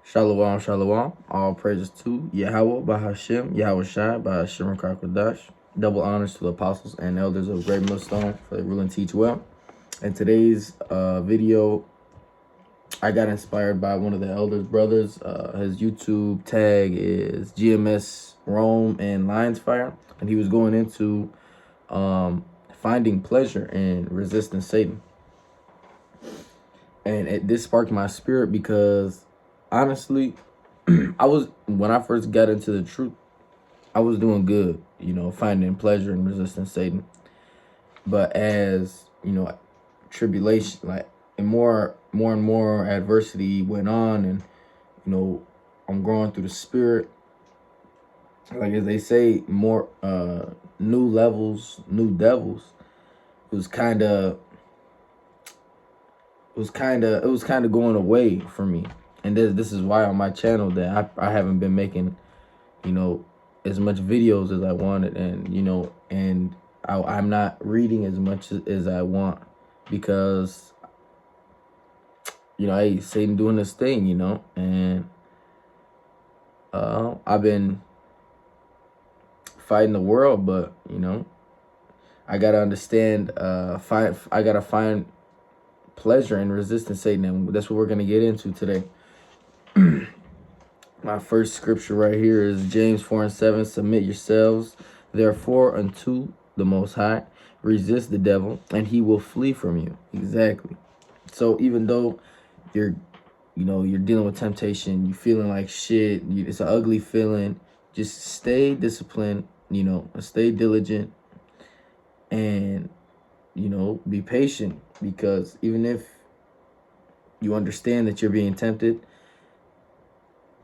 Shalom, shalom. All praises to Yahweh, Bahashem, Yahweh Shai, Bahashem Kakwadash. Double honors to the apostles and elders of Great Millstone for the rule and teach well. In today's video, I got inspired by one of the elders' brothers. His YouTube tag is GMS Rome and Lions Fire, and he was going into finding pleasure in resisting Satan. And this sparked my spirit because honestly, when I first got into the truth, I was doing good, finding pleasure in resisting Satan. But as, tribulation, and more and more adversity went on, and, I'm growing through the spirit. Like as they say, more new levels, new devils. It was kind of going away for me. And this is why on my channel that I haven't been making, as much videos as I wanted, and I'm not reading as much as I want because, hey, Satan doing this thing, and I've been fighting the world, but, I gotta understand, I gotta find pleasure in resisting Satan, and that's what we're gonna get into today. My first scripture right here is James 4:7. Submit yourselves, therefore, unto the Most High. Resist the devil, and he will flee from you. Exactly. So even though you're dealing with temptation, you feeling like shit, it's an ugly feeling, just stay disciplined, stay diligent, and, be patient, because even if you understand that you're being tempted,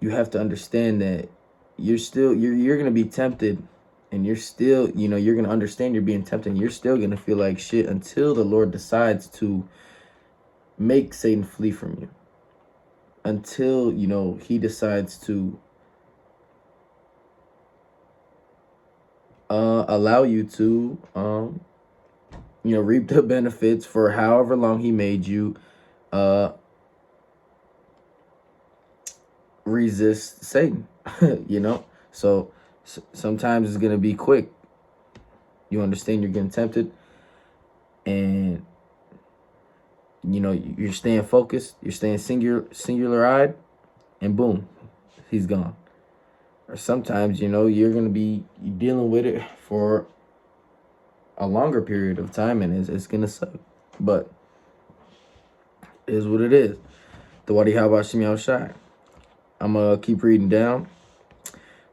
you have to understand that you're going to be tempted, and you're still, you're going to understand you're being tempted, and you're still going to feel like shit until the Lord decides to make Satan flee from you. Until, he decides to allow you to, reap the benefits for however long he made you resist Satan. So sometimes it's gonna be quick. You understand you're getting tempted, and you're staying focused, you're staying singular-eyed, and boom, he's gone. Or sometimes you're gonna be dealing with it for a longer period of time, and it's gonna suck, but it is what it is. The Wadi Habashim Yahweh Shai. I'm going to keep reading down.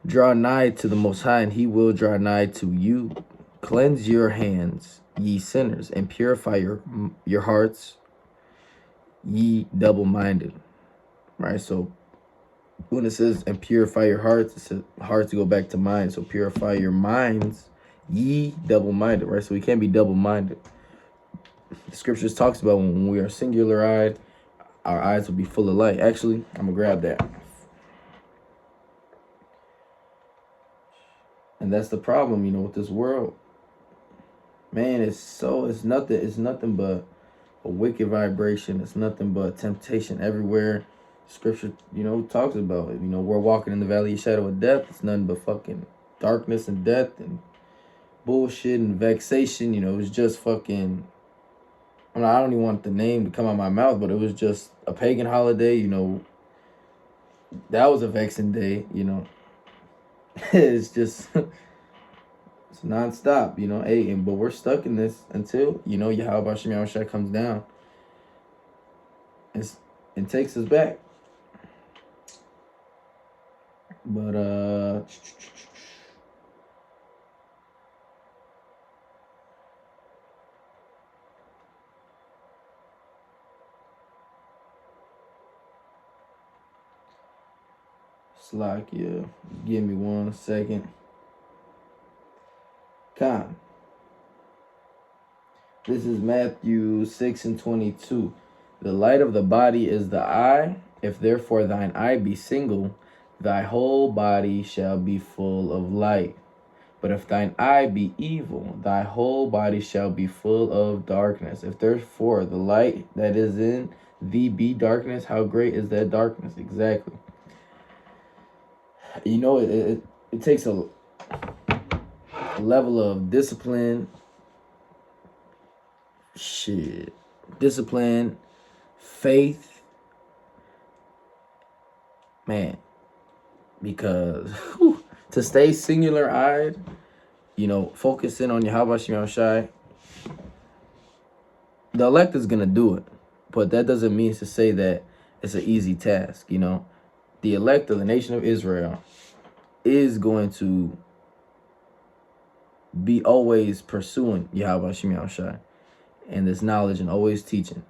Draw nigh to the Most High, and he will draw nigh to you. Cleanse your hands, ye sinners, and purify your hearts, ye double-minded. Right? So when it says, and purify your hearts, it says hearts to go back to mind. So purify your minds, ye double-minded. Right? So we can't be double-minded. The scriptures talks about when we are singular-eyed, our eyes will be full of light. Actually, I'm going to grab that. And that's the problem, with this world. Man, it's nothing but a wicked vibration. It's nothing but temptation everywhere. Scripture, talks about it. We're walking in the valley of shadow of death. It's nothing but fucking darkness and death and bullshit and vexation. It was just fucking, I don't even want the name to come out of my mouth, but it was just a pagan holiday, That was a vexing day, It's just, it's nonstop, Hey, but we're stuck in this until, Yahweh Hashem Yahweh Shai comes down and takes us back. But, Slakia, give me 1 second. Khan. This is Matthew 6:22. The light of the body is the eye. If therefore thine eye be single, thy whole body shall be full of light. But if thine eye be evil, thy whole body shall be full of darkness. If therefore the light that is in thee be darkness, how great is that darkness? Exactly. You know, it takes a level of discipline, discipline, faith, man, because to stay singular eyed, you know, focusing on Yahweh Shem Shai, the elect is gonna do it, but that doesn't mean to say that it's an easy task. You know, the elect of the nation of Israel is going to be always pursuing Yahweh Shem Shai and this knowledge, and always teaching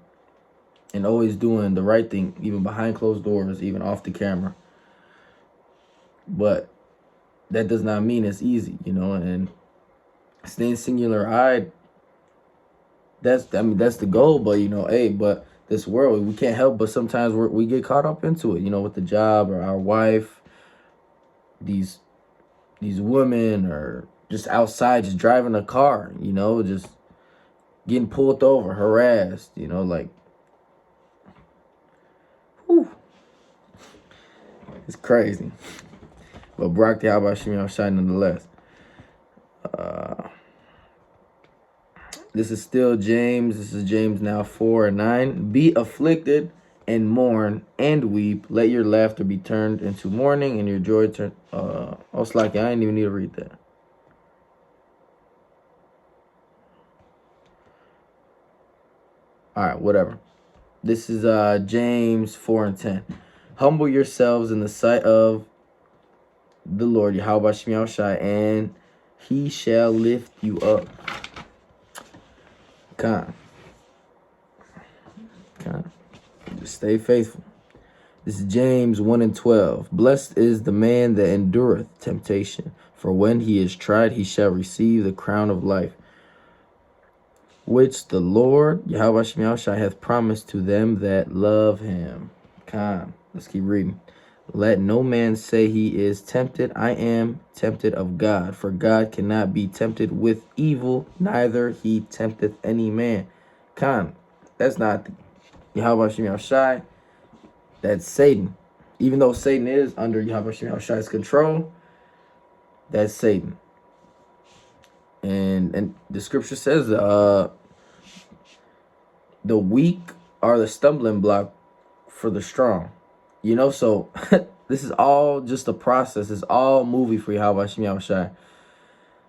and always doing the right thing, even behind closed doors, even off the camera. But that does not mean it's easy, you know, and staying singular eyed, that's the goal. But you know, hey, but this world, we can't help but sometimes we get caught up into it, you know, with the job or our wife, these women, or just outside, just driving a car, you know, just getting pulled over, harassed, you know, like, whew, it's crazy. But Barak Yahweh Shem Shai nonetheless. This is still James. This is James now 4:9. Be afflicted and mourn and weep. Let your laughter be turned into mourning and your joy turn. It's like I didn't even need to read that. All right, whatever. This is James 4:10. Humble yourselves in the sight of the Lord Yahweh Shem Shai, and he shall lift you up. Con. Just stay faithful. This is James 1:12. Blessed is the man that endureth temptation, for when he is tried, he shall receive the crown of life, which the Lord Yahweh Shem Shai hath promised to them that love him. Con. Let's keep reading. Let no man say he is tempted. I am tempted of God, for God cannot be tempted with evil, neither he tempteth any man. Con. That's not Yahweh Shem Shai. That's Satan. Even though Satan is under Yahweh Shem Shai's control, that's Satan. And the scripture says the weak are the stumbling block for the strong. You know, so this is all just a process. It's all movie for Yahweh Shem Shai.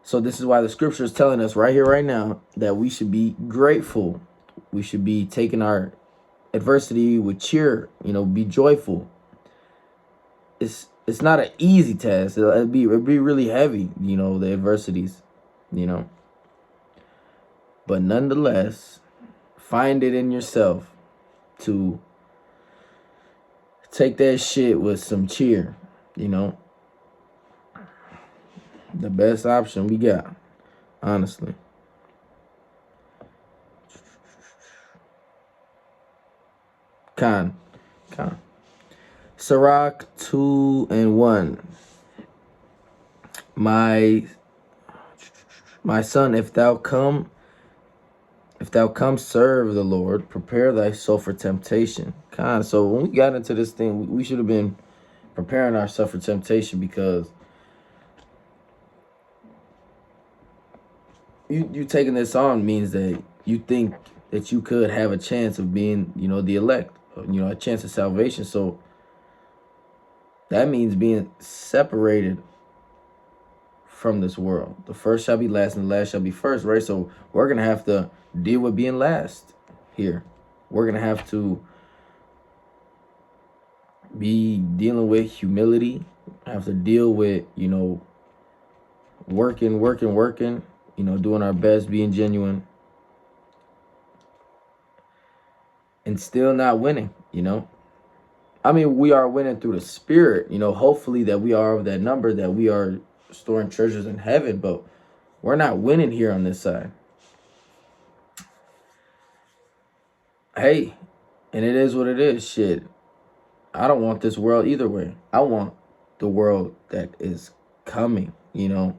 So this is why the scripture is telling us right here, right now, that we should be grateful. We should be taking our adversity with cheer, you know, be joyful. It's not an easy task. It'd be really heavy, you know, the adversities, you know. But nonetheless, find it in yourself to take that shit with some cheer, you know. The best option we got, honestly. Con. Sirach 2:1. My son, if thou come serve the Lord, prepare thyself for temptation. Con. So when we got into this thing, we should have been preparing ourselves for temptation, because you taking this on means that you think that you could have a chance of being, you know, the elect, you know, a chance of salvation. So that means being separated from this world. The first shall be last and the last shall be first, right? So we're going to have to deal with being last here. We're going to have to be dealing with humility, have to deal with, you know, working, you know, doing our best, being genuine, and still not winning, you know. I mean, we are winning through the spirit, you know, hopefully that we are of that number, that we are storing treasures in heaven, but we're not winning here on this side. Hey, and it is what it is. Shit, I don't want this world either way. I want the world that is coming, you know.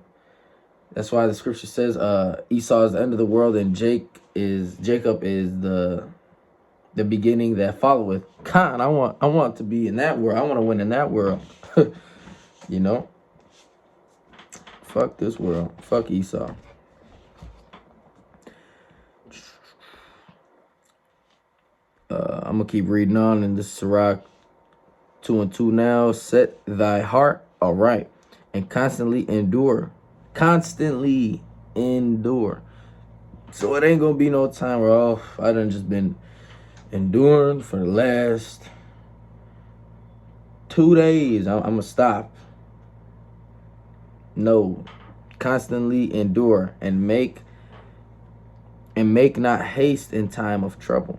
That's why the scripture says Esau is the end of the world, and Jacob is the beginning that followeth. Con, I want to be in that world. I want to win in that world. You know? Fuck this world. Fuck Esau. I'm going to keep reading on in this Sirach 2:2 now. Set thy heart aright and constantly endure. Constantly endure. So it ain't going to be no time where, oh, I done just been enduring for the last 2 days. I'm going to stop. No. Constantly endure and make not haste in time of trouble.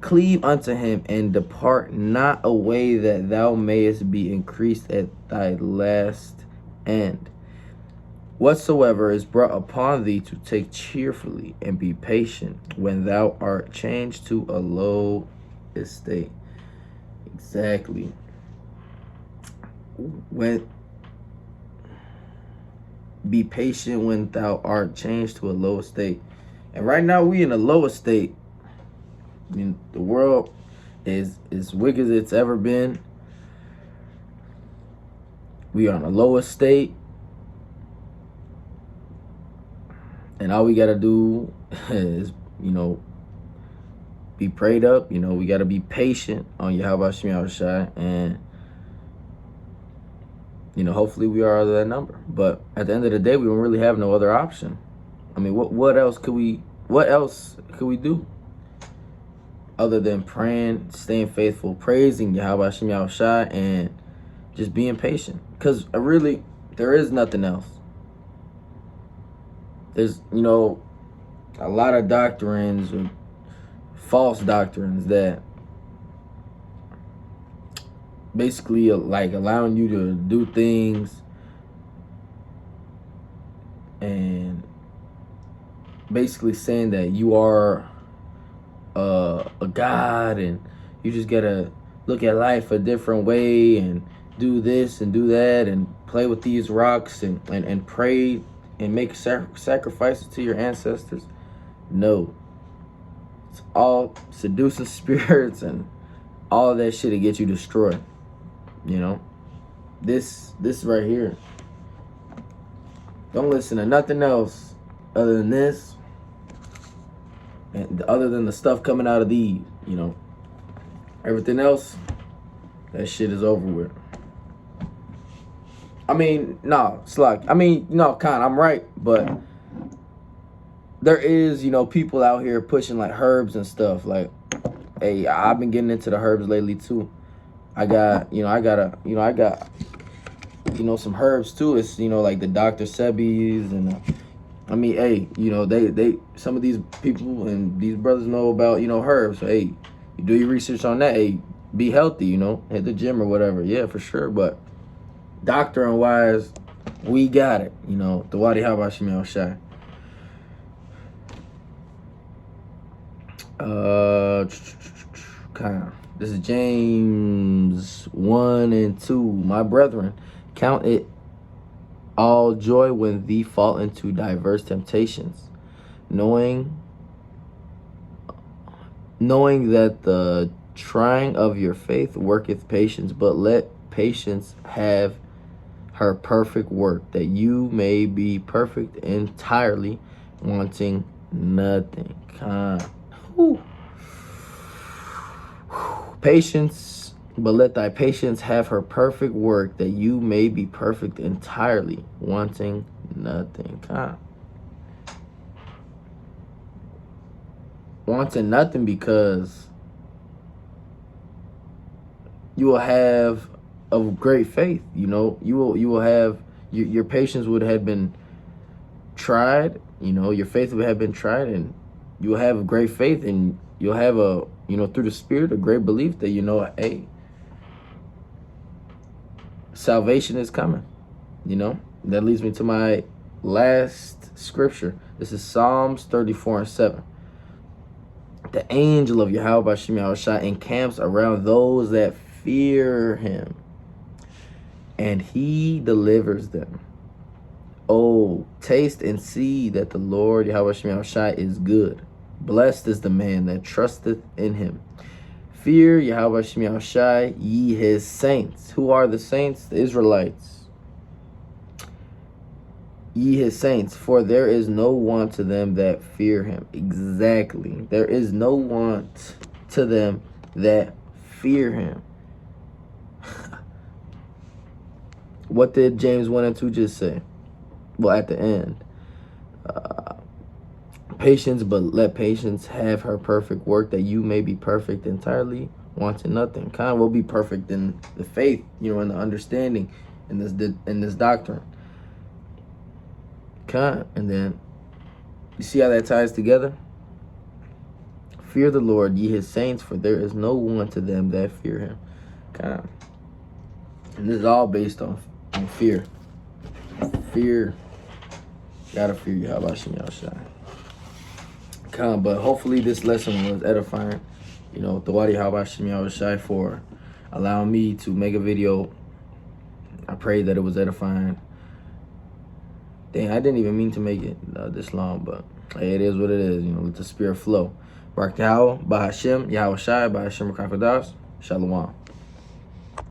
Cleave unto him and depart not away, that thou mayest be increased at thy last end. Whatsoever is brought upon thee, to take cheerfully and be patient when thou art changed to a low estate. Exactly. Be patient when thou art changed to a low estate. And right now we in a low estate. I mean, the world is as wicked as it's ever been. We are on a low estate. And all we got to do is, be prayed up. We got to be patient on Yahweh Shem Yahushai. And, hopefully we are that number. But at the end of the day, we don't really have no other option. I mean, what else could we do? Other than praying, staying faithful, praising Yahweh Shem Yahushai, and just being patient. Because really, there is nothing else. There's, a lot of doctrines, or false doctrines, that basically like allowing you to do things and basically saying that you are a god and you just gotta look at life a different way and do this and do that and play with these rocks and pray and make sacrifices to your ancestors. No. It's all seducing spirits and all that shit to get you destroyed. This right here. Don't listen to nothing else other than this. And other than the stuff coming out of these, everything else, that shit is over with. I mean, no, Slack. I mean, no, Khan, I'm right, but there is, people out here pushing like herbs and stuff. Like, hey, I've been getting into the herbs lately too. I got some herbs too. It's, like the Dr. Sebi's and I mean, hey, they some of these people and these brothers know about, herbs. So, hey, you do your research on that. Hey, be healthy, hit the gym or whatever. Yeah, for sure. But doctrine wise, we got it. The Wadi Haba Shemel Shai. This is James 1:2. My brethren, count it all joy when thee fall into diverse temptations, knowing that the trying of your faith worketh patience. But let patience have her perfect work, that you may be perfect entirely, wanting nothing. Patience, but let thy patience have her perfect work, that you may be perfect entirely, wanting nothing. Wanting nothing, because you will have a great faith. You will have your patience would have been tried. Your faith would have been tried, and you will have great faith, and you'll have a through the Spirit, a great belief that hey, salvation is coming. That leads me to my last scripture. This is Psalms 34:7. The angel of Yahweh Shem Yahushai encamps around those that fear him, and he delivers them. Oh, taste and see that the Lord Yahweh Shem Yahushai is good. Blessed is the man that trusteth in him. Fear Yahweh Shem Yahushai, ye his saints. Who are the saints? The Israelites. ye his saints, for there is no want to them that fear him. Exactly. There is no want to them that fear him. What did James 1 and 2 just say? Well, at the end. Patience, but let patience have her perfect work, that you may be perfect entirely, wanting nothing. Kind of will be perfect in the faith, in the understanding, in this doctrine. And then you see how that ties together? Fear the Lord, ye his saints, for there is no want to them that fear him. And this is all based on fear. Fear. Gotta fear you. How about Yahushua? But hopefully this lesson was edifying. Tawadi Habashim Yahushua for allowing me to make a video. I pray that it was edifying. Dang, I didn't even mean to make it this long, but hey, it is what it is. Let the spirit flow. Barak Yahweh, Bahashem, Yahushua, Bahashem Rakafadas, Shalom.